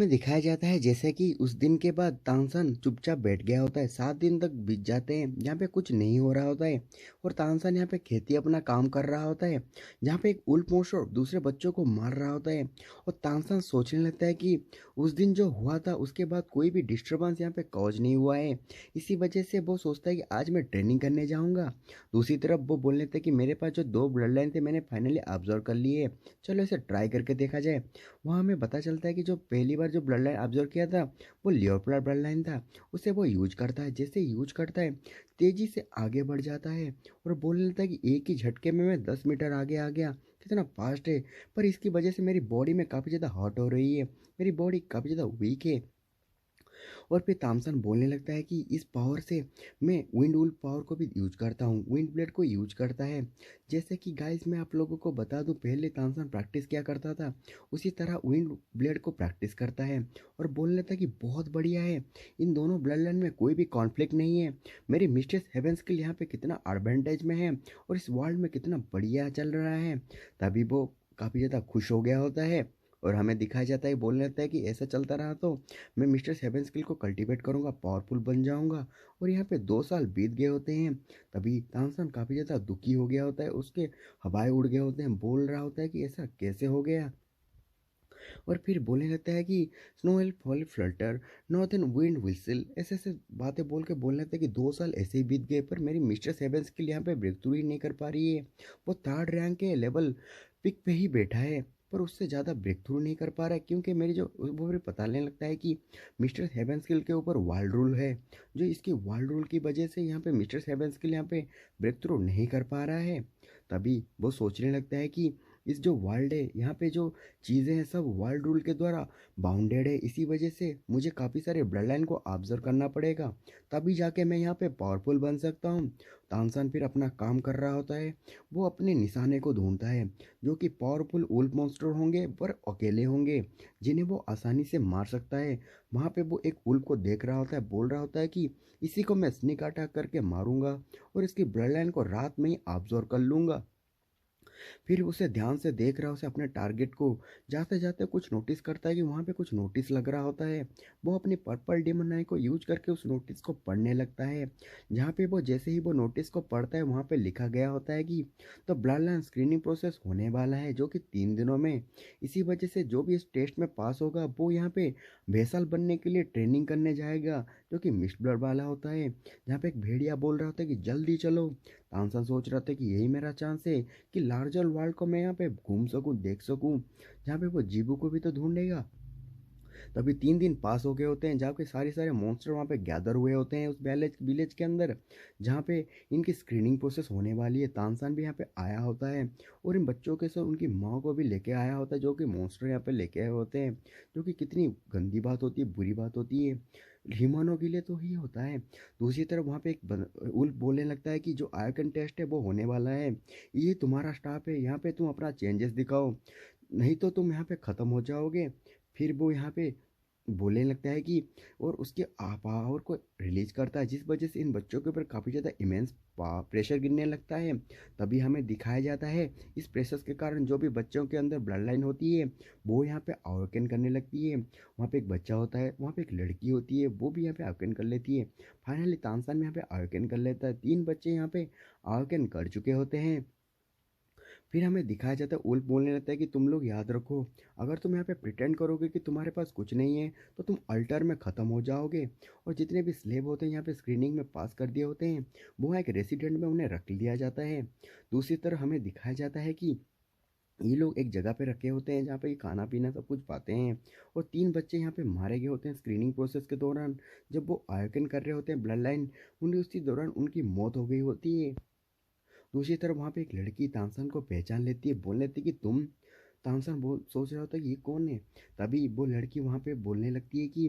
में दिखाया जाता है जैसे कि उस दिन के बाद तानसेन चुपचाप बैठ गया होता है। 7 दिन तक बीत जाते हैं जहाँ पे कुछ नहीं हो रहा होता है और तानसेन यहाँ पे खेती अपना काम कर रहा होता है, जहाँ पे एक उल्फ मोशर दूसरे बच्चों को मार रहा होता है। और तानसेन सोचने लगता है कि उस दिन जो हुआ था उसके बाद कोई भी डिस्टर्बेंस यहाँ पे कॉज नहीं हुआ है। इसी वजह से वो सोचता है कि आज मैं ट्रेनिंग करने जाऊँगा। दूसरी तरफ वो बोल लेते हैं कि मेरे पास जो 2 ब्लड लाइन थे मैंने फाइनली ऑब्जर्व कर लिए, चलो इसे ट्राई करके देखा जाए। वहाँ हमें पता चलता है कि जो पहली बार जो ब्लड लाइन ऑब्जर्व किया था वो लियोपार्ड ब्लड लाइन था। उसे वो यूज करता है, जैसे यूज करता है तेजी से आगे बढ़ जाता है और बोलने लगता है कि एक ही झटके में मैं 10 मीटर आगे आ गया, कितना फास्ट है। पर इसकी वजह से मेरी बॉडी में काफ़ी ज़्यादा हॉट हो रही है, मेरी बॉडी काफ़ी ज़्यादा वीक है। और फिर तामसन बोलने लगता है कि इस पावर से मैं विंड वुल्फ पावर को भी यूज करता हूँ, विंड ब्लेड को यूज करता है। जैसे कि गाइस मैं आप लोगों को बता दूँ, पहले तामसन प्रैक्टिस क्या करता था उसी तरह विंड ब्लेड को प्रैक्टिस करता है और बोलने लगता है कि बहुत बढ़िया है, इन दोनों ब्लड लाइन में कोई भी कॉन्फ्लिक्ट नहीं है, मेरी मिस्ट्रेस हेवेंस के लिए यहाँ पे कितना एडवांटेज में है और इस वर्ल्ड में कितना बढ़िया चल रहा है। तभी वो काफ़ी ज़्यादा खुश हो गया होता है और हमें दिखाया जाता है, बोलने लगता है कि ऐसा चलता रहा तो मैं मिस्टर सेवन स्किल को कल्टीवेट करूँगा, पावरफुल बन जाऊँगा। और यहाँ पे 2 साल बीत गए होते हैं। तभी तानसेन काफ़ी ज़्यादा दुखी हो गया होता है, उसके हवाएं उड़ गए होते हैं, बोल रहा होता है कि ऐसा कैसे हो गया। और फिर बोलने लगता है कि snow will fall Flutter, northern wind whistle, ऐसे ऐसे बातें बोल के बोलने लगता है कि 2 साल ऐसे ही बीत गए पर मेरी मिस्टर सेवन स्किल यहाँ पे ब्रेक थ्रू ही नहीं कर पा रही है। वो 3rd रैंक के लेवल पिक पे ही बैठा है पर उससे ज़्यादा ब्रेक थ्रू नहीं कर पा रहा है, क्योंकि मेरी जो वो फिर पता लगने लगता है कि मिस्टर हेवन स्किल के ऊपर वाइल्ड रूल है, जो इसकी वाइल्ड रूल की वजह से यहाँ पे मिस्टर हेवन स्किल यहाँ पे ब्रेक थ्रू नहीं कर पा रहा है। तभी वो सोचने लगता है कि इस जो वर्ल्ड है यहाँ पे जो चीज़ें हैं सब वर्ल्ड रूल के द्वारा बाउंडेड है, इसी वजह से मुझे काफ़ी सारे ब्लड लाइन को ऑब्जर्व करना पड़ेगा, तभी जाके मैं यहाँ पे पावरफुल बन सकता हूँ। तानसेन फिर अपना काम कर रहा होता है, वो अपने निशाने को ढूंढता है जो कि पावरफुल वुल्फ मॉन्स्टर होंगे पर अकेले होंगे, जिन्हें वो आसानी से मार सकता है। वहाँ पे वो एक वुल्फ को देख रहा होता है, बोल रहा होता है कि इसी को मैं स्नीक अटैक करके मारूंगा और इसकी ब्लड लाइन को रात में ही ऑब्जर्व कर लूंगा। फिर उसे ध्यान से देख रहा है, उसे अपने टारगेट को जाते जाते कुछ नोटिस करता है कि वहाँ पे कुछ नोटिस लग रहा होता है। वो अपनी पर्पल डेमन आई को यूज करके उस नोटिस को पढ़ने लगता है, जहाँ पे वो जैसे ही वो नोटिस को पढ़ता है वहाँ पे लिखा गया होता है कि तो ब्लड लाइन स्क्रीनिंग प्रोसेस होने वाला है जो कि 3 दिनों में। इसी वजह से जो भी इस टेस्ट में पास होगा वो यहाँ पे भेसल बनने के लिए ट्रेनिंग करने जाएगा, जो कि मिक्स्ड ब्लड वाला होता है। जहाँ पे एक भेड़िया बोल रहा होता है कि जल्दी चलो। तानसेन सोच रहा था कि यही मेरा चांस है कि लार्जर वर्ल्ड को मैं यहाँ पे घूम सकूँ, देख सकूँ, जहाँ पे वो जीबू को भी तो ढूंढेगा। तभी 3 दिन पास हो गए होते हैं, जहाँ पे सारे सारे मॉन्स्टर वहाँ पे गैदर हुए होते हैं उस विलेज विलेज के अंदर, जहाँ पे इनकी स्क्रीनिंग प्रोसेस होने वाली है। तानसेन भी यहाँ पे आया होता है और इन बच्चों के साथ उनकी माँ को भी लेके आया होता है, जो कि मॉन्स्टर यहाँ पे लेके आए होते हैं, जो कि कितनी गंदी बात होती है, बुरी बात होती है। ह्यूमनों के लिए तो ही होता है। दूसरी तरफ वहाँ पे एक उल्फ बोलने लगता है कि जो आयकन टेस्ट है वो होने वाला है, ये तुम्हारा स्टाफ है, यहाँ पे तुम अपना चेंजेस दिखाओ, नहीं तो तुम यहाँ पे ख़त्म हो जाओगे। फिर वो यहाँ पे बोलने लगता है कि और उसके पावर को रिलीज करता है, जिस वजह से इन बच्चों के ऊपर काफ़ी ज़्यादा इमेंस प्रेशर गिरने लगता है। तभी हमें दिखाया जाता है इस प्रेशर के कारण जो भी बच्चों के अंदर ब्लड लाइन होती है वो यहाँ पे अवेकन करने लगती है। वहाँ पे एक बच्चा होता है, वहाँ पे एक लड़की होती है, वो भी यहाँ पे अवेकन कर लेती है। फाइनली तानसेन यहाँ पे अवेकन कर लेता है, 3 बच्चे यहाँ पे अवेकन कर चुके होते हैं। फिर हमें दिखाया जाता है, उल्फ बोलने लगता है कि तुम लोग याद रखो, अगर तुम यहाँ पे प्रिटेंड करोगे कि तुम्हारे पास कुछ नहीं है तो तुम अल्टर में ख़त्म हो जाओगे। और जितने भी स्लेब होते हैं यहाँ पे स्क्रीनिंग में पास कर दिए होते हैं, वो एक रेसिडेंट में उन्हें रख लिया जाता है। दूसरी तरफ हमें दिखाया जाता है कि ये लोग एक जगह पे रखे होते हैं जहाँ पे ये खाना पीना सब कुछ पाते हैं। और 3 बच्चे यहाँ पे मारे गए होते हैं स्क्रीनिंग प्रोसेस के दौरान, जब वो आयोजन कर रहे होते हैं ब्लड लाइन, उन्हें उसी दौरान उनकी मौत हो गई होती है। दूसरी तरफ वहाँ पे एक लड़की तानसेन को पहचान लेती है, बोल लेती है कि तुम। तानसेन बोल सोच रहा होता है कि ये कौन है। तभी वो लड़की वहाँ पे बोलने लगती है कि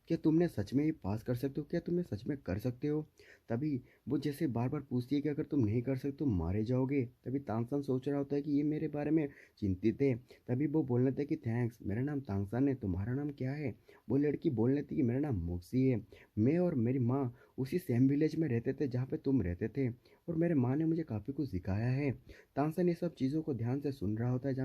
क्या तुमने सच में ये पास कर सकते हो, क्या तुमने सच में कर सकते हो। तभी वो जैसे बार बार पूछती है कि अगर तुम नहीं कर सकते तुम मारे जाओगे। तभी तानसेन सोच रहा होता है कि ये मेरे बारे में चिंतित है। तभी वो बोल लेता है कि थैंक्स, मेरा नाम तानसेन है, तुम्हारा नाम क्या है। वो लड़की बोल लेती है कि मेरा नाम मोक्सी है, मैं और मेरी माँ उसी सेम विलेज में रहते थे जहाँ पे तुम रहते थे और मेरे माँ ने मुझे काफ़ी कुछ सिखाया है। तानसेन ये सब चीज़ों को ध्यान से सुन रहा होता है,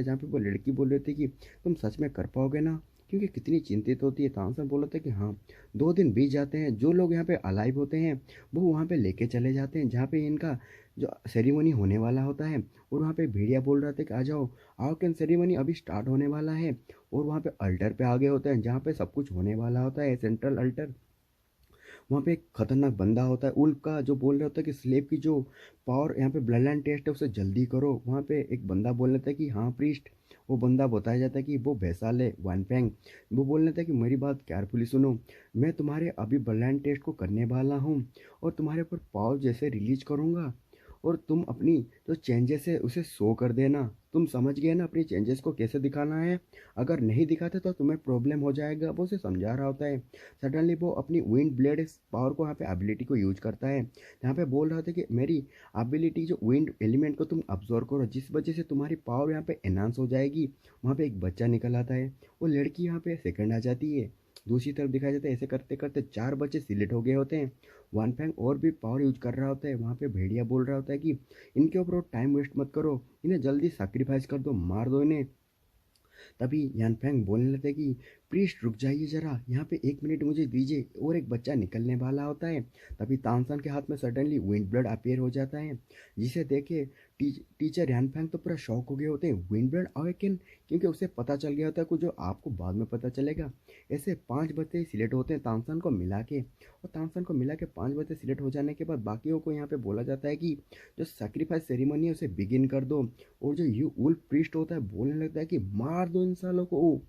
जहाँ पे वो लड़की बोल रही थी कि तुम सच में कर पाओगे ना, क्योंकि कितनी चिंतित होती है। तानसेन बोला था कि हाँ, 2 दिन बीत जाते हैं, जो लोग यहाँ पे अलाइव होते हैं वो वहाँ पे लेके चले जाते हैं जहाँ पे इनका जो सेरेमनी होने वाला होता है। और वहाँ पे भेड़िया बोल रहा था कि आ जाओ, आओ कैन सेरेमनी अभी स्टार्ट होने वाला है। और वहाँ पे अल्टर पे आ गए होते हैं जहाँ पे सब कुछ होने वाला होता है, सेंट्रल अल्टर। वहाँ पे एक खतरनाक बंदा होता है उल्फ का, जो बोल रहा होता है कि स्लेव की जो पावर यहाँ पे ब्लड लाइन टेस्ट है उसे जल्दी करो। वहाँ पे एक बंदा बोल रहा था कि हाँ प्रीस्ट। वो बंदा बताया जाता है कि वो भैसाल है वनफेंग। वो बोल रहा था कि मेरी बात केयरफुली सुनो, मैं तुम्हारे अभी ब्लड लाइन टेस्ट को करने वाला हूँ और तुम्हारे ऊपर पावर जैसे रिलीज करूँगा और तुम अपनी जो चेंजेस है उसे शो कर देना। तुम समझ गए ना अपनी चेंजेस को कैसे दिखाना है? अगर नहीं दिखाते तो तुम्हें प्रॉब्लम हो जाएगा। वो उसे समझा रहा होता है। सडनली वो अपनी विंड ब्लेड पावर को यहाँ पे एबिलिटी को यूज करता है। यहाँ पे बोल रहा था कि मेरी एबिलिटी जो विंड एलिमेंट को तुम अब्जॉर्व करो, जिस वजह से तुम्हारी पावर यहाँ पे एनहांस हो जाएगी। वहाँ पे एक बच्चा निकल आता है। वो लड़की यहाँ पे सेकंड आ जाती है। दूसरी तरफ दिखाया जाता है ऐसे करते करते 4 बच्चे सिलेक्ट हो गए होते हैं। वन फैंग और भी पावर यूज कर रहा होता है। वहाँ पे भेड़िया बोल रहा होता है कि इनके ऊपर टाइम वेस्ट मत करो, इन्हें जल्दी सैक्रिफाइस कर दो, मार दो इन्हें। तभी यानफेंग बोलने लगता है कि प्रीस्ट रुक जाइए जरा, यहाँ पे 1 मिनट मुझे दीजिए। और एक बच्चा निकलने वाला होता है। तभी तानसेन के हाथ में सडनली विंड ब्लड अपीयर हो जाता है, जिसे देखे टीचर यानफेंग तो पूरा शॉक हो गए होते हैं। विंड ब्लड अवेकन, क्योंकि उसे पता चल गया होता है कुछ जो आपको बाद में पता चलेगा। ऐसे 5 बच्चे सिलेक्ट होते हैं तानसेन को मिला के। और तानसेन को मिला के 5 बच्चे सिलेक्ट हो जाने के बाद बाकियों को यहाँ पे बोला जाता है कि जो सेक्रीफाइस सेरेमनी है उसे बिगिन कर दो। और जो यू वुल्फ प्रीस्ट होता है बोलने लगता है कि मार दो इन सालों को।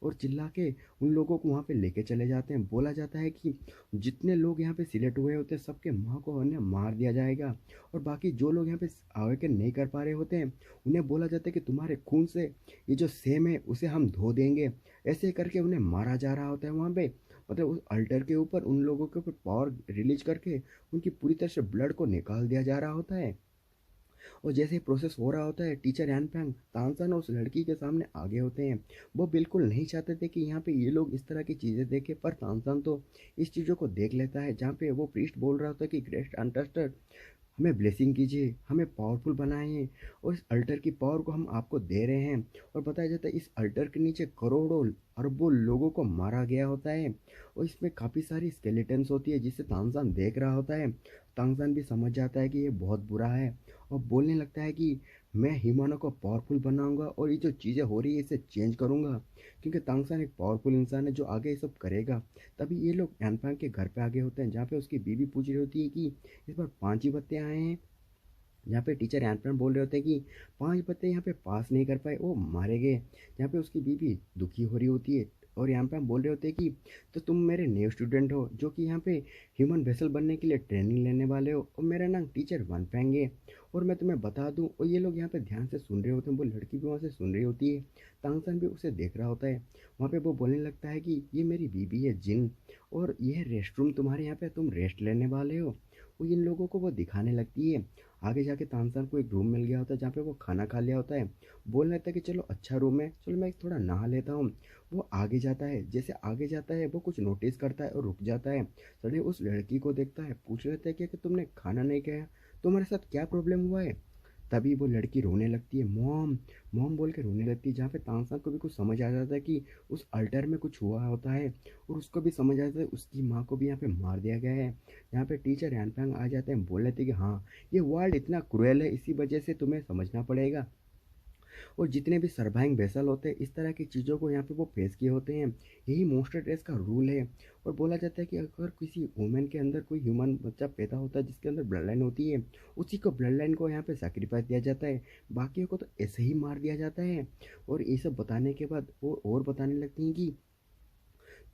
और चिल्ला के उन लोगों को वहाँ पे लेके चले जाते हैं। बोला जाता है कि जितने लोग यहाँ पे सिलेक्ट हुए होते हैं सबके माँ को उन्हें मार दिया जाएगा। और बाकी जो लोग यहाँ पे आवेदन नहीं कर पा रहे होते हैं उन्हें बोला जाता है कि तुम्हारे खून से ये जो सेम है उसे हम धो देंगे। ऐसे करके उन्हें मारा जा रहा होता है वहाँ पे। मतलब उस अल्टर के ऊपर उन लोगों के ऊपर पावर रिलीज करके उनकी पूरी तरह से ब्लड को निकाल दिया जा रहा होता है। और जैसे ही प्रोसेस हो रहा होता है टीचर यानफैंग तानसेन उस लड़की के सामने आगे होते हैं। वो बिल्कुल नहीं चाहते थे कि यहाँ पे ये लोग इस तरह की चीज़ें देखें, पर तानसेन तो इस चीज़ों को देख लेता है। जहाँ पे वो प्रीस्ट बोल रहा होता है कि ग्रेट अनटस्टेड, हमें ब्लेसिंग कीजिए, हमें पावरफुल बनाइए और इस अल्टर की पावर को हम आपको दे रहे हैं। और बताया जाता है इस अल्टर के नीचे करोड़ों अरबों लोगों को मारा गया होता है। और इसमें काफ़ी सारी स्केलेटन्स होती है जिसे तानसेन देख रहा होता है। तानसेन भी समझ जाता है कि ये बहुत बुरा है और बोलने लगता है कि मैं ह्यूमनों को पावरफुल बनाऊंगा और ये जो चीज़ें हो रही है इसे चेंज करूंगा। क्योंकि तानसेन एक पावरफुल इंसान है जो आगे ये सब करेगा। तभी ये लोग यानफैंग के घर पे आगे होते हैं जहाँ पे उसकी बीवी पूछ रही होती है कि इस बार 5 ही बत्ते आए हैं। यहाँ पे टीचर यानफैंग बोल रहे होते हैं कि 5 बत्ते यहाँ पे पास नहीं कर पाए, वो मारे गए। यहाँ पे उसकी बीवी दुखी हो रही होती है। और यहाँ पे हम बोल रहे होते हैं कि तो तुम मेरे न्यू स्टूडेंट हो जो कि यहाँ पे ह्यूमन वेसल बनने के लिए ट्रेनिंग लेने वाले हो, और मेरा नाम टीचर वनफैंग है। और मैं तुम्हें बता दूं, और ये लोग यहाँ पे ध्यान से सुन रहे होते हैं। वो लड़की भी वहाँ से सुन रही होती है। तांगसन भी उसे देख रहा होता है। वहाँ पे वो बोलने लगता है कि ये मेरी बीबी है जिन, और ये रेस्ट रूम तुम्हारे यहाँ पे तुम रेस्ट लेने वाले हो। वो इन लोगों को वो दिखाने लगती है। आगे जाके तानसेन को एक रूम मिल गया होता है जहाँ पे वो खाना खा लिया होता है। बोलने लगता है कि चलो अच्छा रूम है, चलो मैं थोड़ा नहा लेता हूँ। वो आगे जाता है। जैसे आगे जाता है वो कुछ नोटिस करता है और रुक जाता है। सडनली उस लड़की को देखता है, पूछ लेता है कि तुमने खाना नहीं खाया, तुम्हारे साथ क्या प्रॉब्लम हुआ है? तभी वो लड़की रोने लगती है, मॉम मॉम बोल के रोने लगती है। जहाँ पे तानसेन को भी कुछ समझ आ जाता है कि उस अल्टर में कुछ हुआ होता है। और उसको भी समझ आ जाता है उसकी माँ को भी यहाँ पे मार दिया गया है। यहाँ पे टीचर यानफैंग आ जाते हैं, बोल लेते हैं कि हाँ ये वर्ल्ड इतना क्रूएल है, इसी वजह से तुम्हें समझना पड़ेगा। और जितने भी सर्वाइविंग वेसल होते हैं इस तरह की चीज़ों को यहाँ पे वो फेस किए होते हैं। यही मोस्टर ड्रेस का रूल है। और बोला जाता है कि अगर किसी वुमेन के अंदर कोई ह्यूमन बच्चा पैदा होता है जिसके अंदर ब्लड लाइन होती है, उसी को ब्लड लाइन को यहाँ पे सेक्रीफाइस दिया जाता है। बाकियों को तो ऐसे ही मार दिया जाता है। और ये सब बताने के बाद वो और बताने लगती हैं कि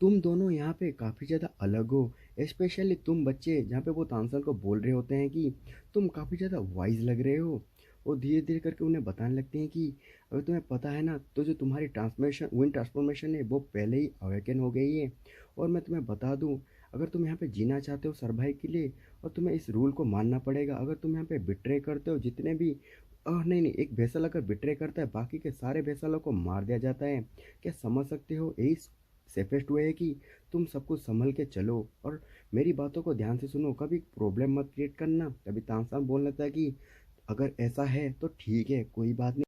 तुम दोनों यहाँ पे काफ़ी ज़्यादा अलग हो। स्पेशली तुम बच्चे, जहाँ पे वो तानसेन को बोल रहे होते हैं कि तुम काफ़ी ज़्यादा वाइज लग रहे हो। और धीरे धीरे करके उन्हें बताने लगते हैं कि अगर तुम्हें पता है ना, तो जो तुम्हारी ट्रांसफॉर्मेशन विंड ट्रांसफॉर्मेशन है वो पहले ही अवेकन हो गई है। और मैं तुम्हें बता दूं, अगर तुम यहाँ पे जीना चाहते हो सर्वाइव के लिए, और तुम्हें इस रूल को मानना पड़ेगा। अगर तुम यहाँ पे बिट्रे करते हो, जितने भी नहीं नहीं, एक भेसल अगर बिट्रे करता है बाकी के सारे भेसलों को मार दिया जाता है। क्या समझ सकते हो? यही सेफेस्ट वे है कि तुम सब कुछ संभल के चलो और मेरी बातों को ध्यान से सुनो, कभी प्रॉब्लम मत क्रिएट करना। तभी तानसेन बोल लेता है कि अगर ऐसा है तो ठीक है, कोई बात नहीं।